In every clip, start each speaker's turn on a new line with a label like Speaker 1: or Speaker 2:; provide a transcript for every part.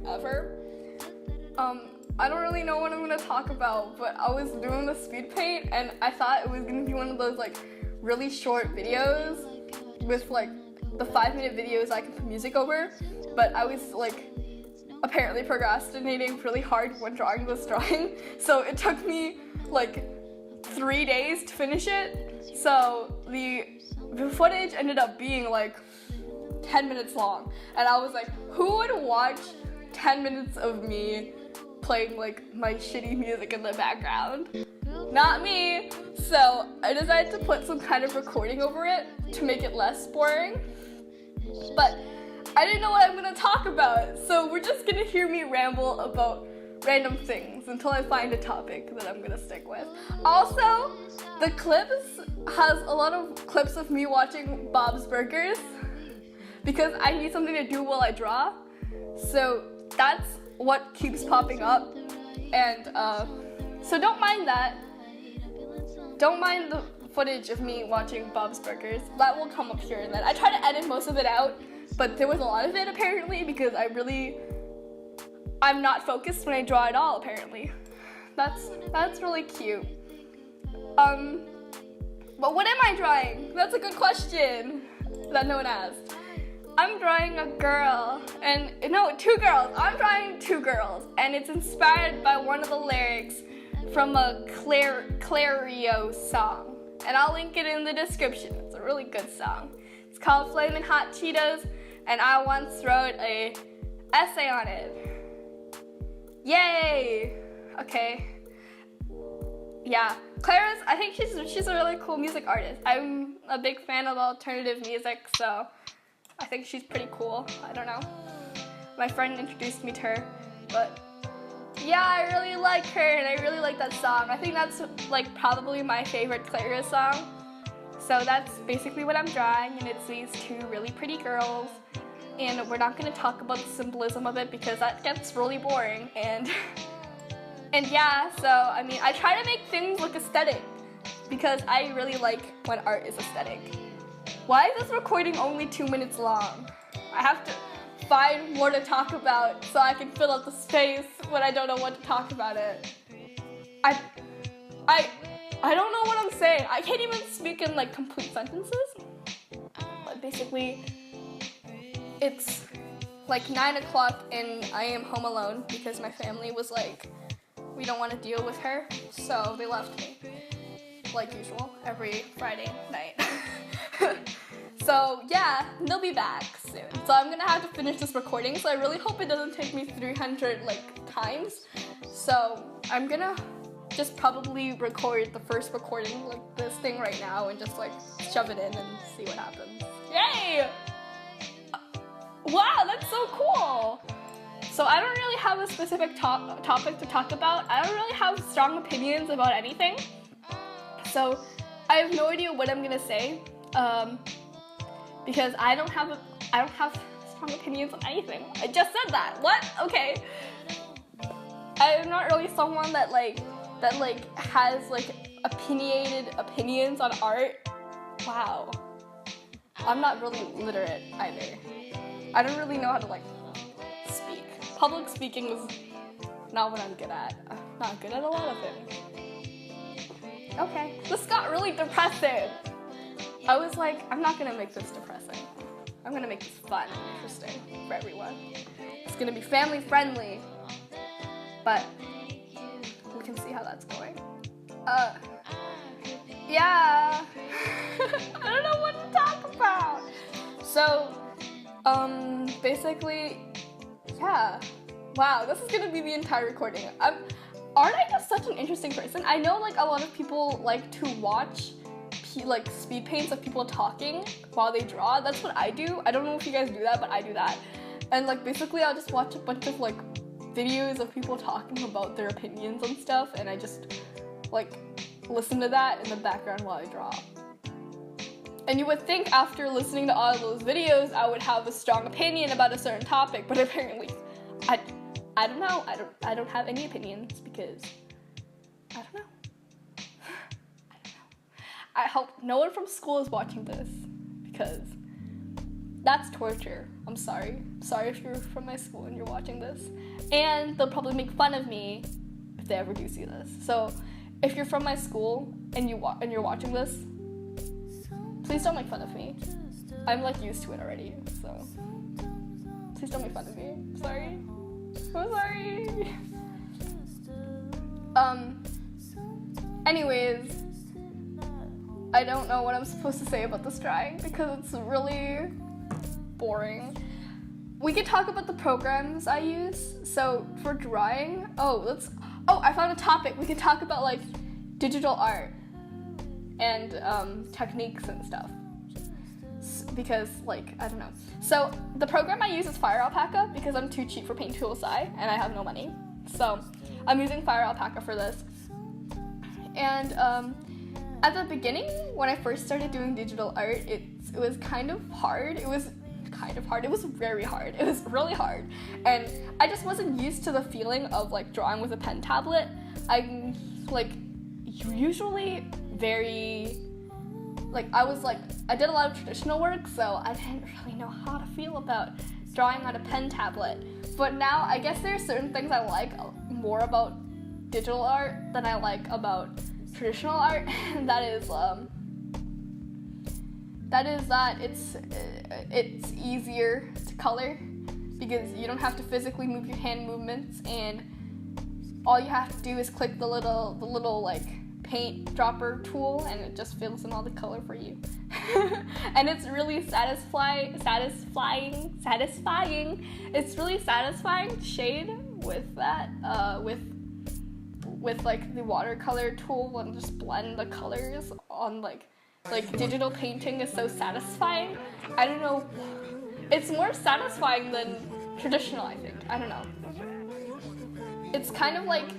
Speaker 1: ever. I don't really know what I'm gonna talk about, but I was doing the speed paint and I thought it was gonna be one of those like really short videos with like the 5-minute videos I can put music over, but I was like apparently procrastinating really hard when drawing this drawing, so it took me like 3 days to finish it. So the footage ended up being like 10 minutes long, and I was like, who would watch 10 minutes of me playing like my shitty music in the background? Not me. So I decided to put some kind of recording over it to make it less boring, but I didn't know what I'm gonna talk about, so we're just gonna hear me ramble about random things until I find a topic that I'm gonna stick with. Also, the clips has a lot of clips of me watching Bob's Burgers because I need something to do while I draw, so that's what keeps popping up, and so don't mind that. Don't mind the footage of me watching Bob's Burgers. That will come up here and then. I try to edit most of it out, but there was a lot of it apparently because I'm not focused when I draw at all apparently. That's really cute. But what am I drawing? That's a good question that no one asked. I'm drawing a girl, and no, 2 girls. I'm drawing 2 girls, and it's inspired by one of the lyrics from a clairo song, and I'll link it in the description. It's a really good song. It's called Flamin' Hot Cheetos, and I once wrote a essay on it. Yay! Okay. Yeah, Clairo's, I think she's a really cool music artist. I'm a big fan of alternative music, so I think she's pretty cool. I don't know. My friend introduced me to her, but yeah, I really like her and I really like that song. I think that's like probably my favorite Clairo song. So that's basically what I'm drawing, and it's these 2 really pretty girls. And we're not going to talk about the symbolism of it because that gets really boring. And yeah, so I mean, I try to make things look aesthetic because I really like when art is aesthetic. Why is this recording only 2 minutes long? I have to find more to talk about so I can fill up the space when I don't know what to talk about it. I don't know what I'm saying. I can't even speak in like complete sentences. But basically, it's like 9 o'clock and I am home alone because my family was like, we don't want to deal with her, so they left me. Like usual, every Friday night. So yeah, they'll be back soon. So I'm gonna have to finish this recording, so I really hope it doesn't take me 300 times. So I'm gonna just probably record the first recording, like this thing right now, and just like shove it in and see what happens. Yay! Wow, that's so cool! So I don't really have a specific topic to talk about. I don't really have strong opinions about anything. So I have no idea what I'm gonna say. Because I don't have strong opinions on anything. I just said that. What? Okay. I'm not really someone that has opinionated opinions on art. Wow. I'm not really literate either. I don't really know how to speak. Public speaking is not what I'm good at. I'm not good at a lot of things. Okay. This got really depressing. I was like, I'm not gonna make this depressing. I'm gonna make this fun and interesting for everyone. It's gonna be family friendly, but we can see how that's going. Yeah. I don't know what to talk about. So, basically, yeah. Wow, this is gonna be the entire recording. Aren't I just such an interesting person? I know a lot of people like to watch speed paints of people talking while they draw. That's what I do. I don't know if you guys do that, but I do that. And basically I'll just watch a bunch of videos of people talking about their opinions on stuff, and I just listen to that in the background while I draw. And you would think after listening to all of those videos I would have a strong opinion about a certain topic, but apparently I don't know. I don't have any opinions because I don't know. I hope no one from school is watching this because That's torture. I'm sorry. Sorry if you're from my school and you're watching this. And they'll probably make fun of me if they ever do see this. So if you're from my school and you're watching this, please don't make fun of me. I'm like used to it already, so please don't make fun of me. Sorry. I'm sorry. Anyways, I don't know what I'm supposed to say about this drawing because it's really boring. We could talk about the programs I use. So for drawing, I found a topic. We could talk about like digital art and techniques and stuff. Because like, I don't know. So the program I use is Fire Alpaca because I'm too cheap for Paint Tool SI and I have no money. So I'm using Fire Alpaca for this. And at the beginning, when I first started doing digital art, it was kind of hard. It was very hard. It was really hard. And I just wasn't used to the feeling of like drawing with a pen tablet. I'm like usually very, like I did a lot of traditional work, so I didn't really know how to feel about drawing on a pen tablet. But now I guess there are certain things I like more about digital art than I like about traditional art. And that is that it's easier to color because you don't have to physically move your hand movements, and all you have to do is click the little like paint dropper tool and it just fills in all the color for you. And it's really satisfying. It's really satisfying to shade with that with like the watercolor tool and just blend the colors on like digital painting is so satisfying. I don't know, it's more satisfying than traditional, I think. I don't know. It's kind of like,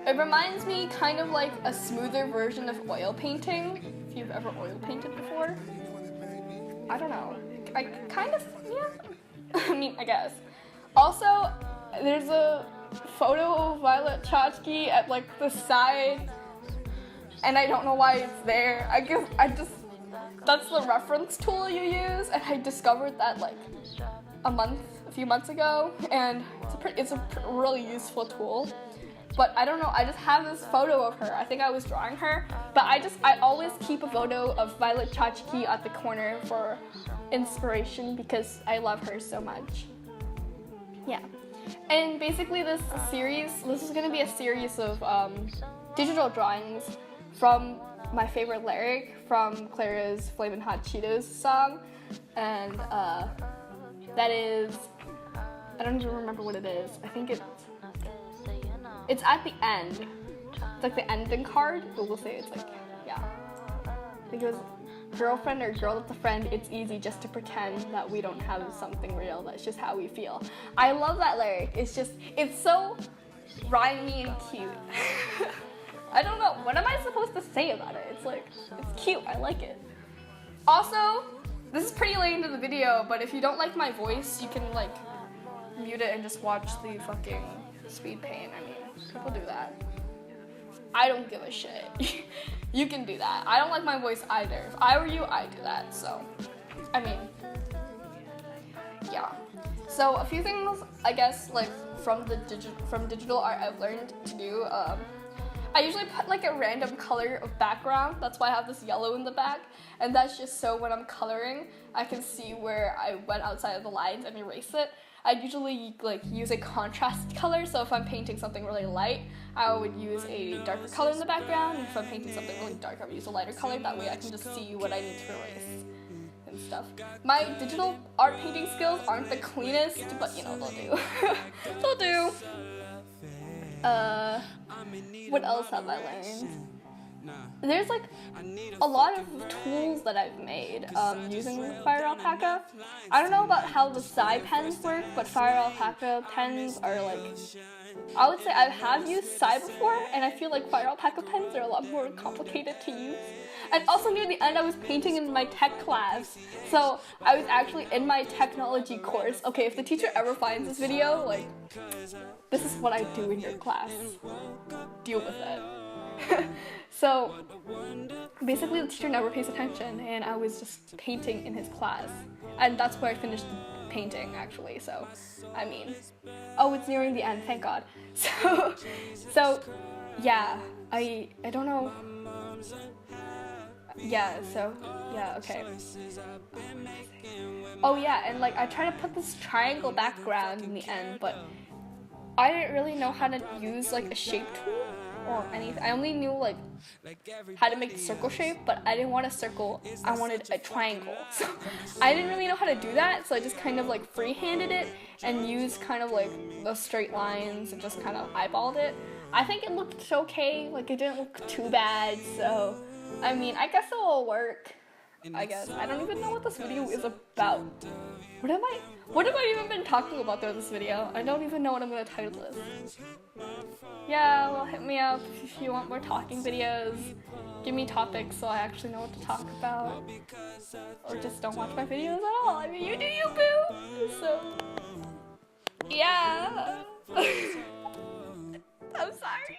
Speaker 1: it reminds me kind of like a smoother version of oil painting, if you've ever oil painted before. I don't know. I kind of, yeah. I mean, I guess. Also, there's a photo of Violet Chachki at like the side, and I don't know why it's there. I guess that's the reference tool you use, and I discovered that like a few months ago, and it's a really useful tool. But I don't know, I just have this photo of her. I think I was drawing her, but I always keep a photo of Violet Chachki at the corner for inspiration because I love her so much. Yeah. And basically this is going to be a series of digital drawings from my favorite lyric from Clairo's Flamin' Hot Cheetos song. And that is, I don't even remember what it is. I think it's at the end. It's like the ending card, but we'll say it's like, yeah. I think it was girlfriend or girl with a friend, it's easy just to pretend that we don't have something real, that's just how we feel. I love that lyric. It's so rhymey and cute. I don't know, what am I supposed to say about it? It's cute, I like it. Also, this is pretty late into the video, but if you don't like my voice, you can like mute it and just watch the fucking speed paint. I mean, people do that. I don't give a shit. You can do that. I don't like my voice either. If I were you, I'd do that. So, I mean, yeah. So a few things, I guess, like from digital art I've learned to do. I usually put like a random color of background. That's why I have this yellow in the back. And that's just so when I'm coloring, I can see where I went outside of the lines and erase it. I usually like use a contrast color, so if I'm painting something really light, I would use a darker color in the background. If I'm painting something really dark, I would use a lighter color. That way I can just see what I need to erase and stuff. My digital art painting skills aren't the cleanest, but you know, they'll do. They'll do. What else have I learned? There's like a lot of tools that I've made using Fire Alpaca. I don't know about how the Psy pens work, but Fire Alpaca pens are like, I would say I have used Psy before, and I feel like Fire Alpaca pens are a lot more complicated to use. And also near the end I was painting in my tech class, so I was actually in my technology course. Okay, if the teacher ever finds this video, like, this is what I do in your class. Deal with it. So basically the teacher never pays attention and I was just painting in his class. And that's where I finished the painting actually, so I mean, oh, it's nearing the end, thank God. So yeah, I don't know. Yeah, so yeah, okay. Oh yeah, and like I tried to put this triangle background in the end, but I didn't really know how to use like a shape tool or anything. I only knew like how to make the circle shape, but I didn't want a circle, I wanted a triangle. So I didn't really know how to do that, so I just kind of like freehanded it and used kind of like the straight lines and just kind of eyeballed it. I think it looked okay, like it didn't look too bad, so I mean, I guess it will work. I guess. I don't even know what this video is about. What have I even been talking about through this video? I don't even know what I'm gonna title this. Yeah, well, hit me up if you want more talking videos. Give me topics so I actually know what to talk about. Or just don't watch my videos at all. I mean, you do you, boo! So, yeah. I'm sorry.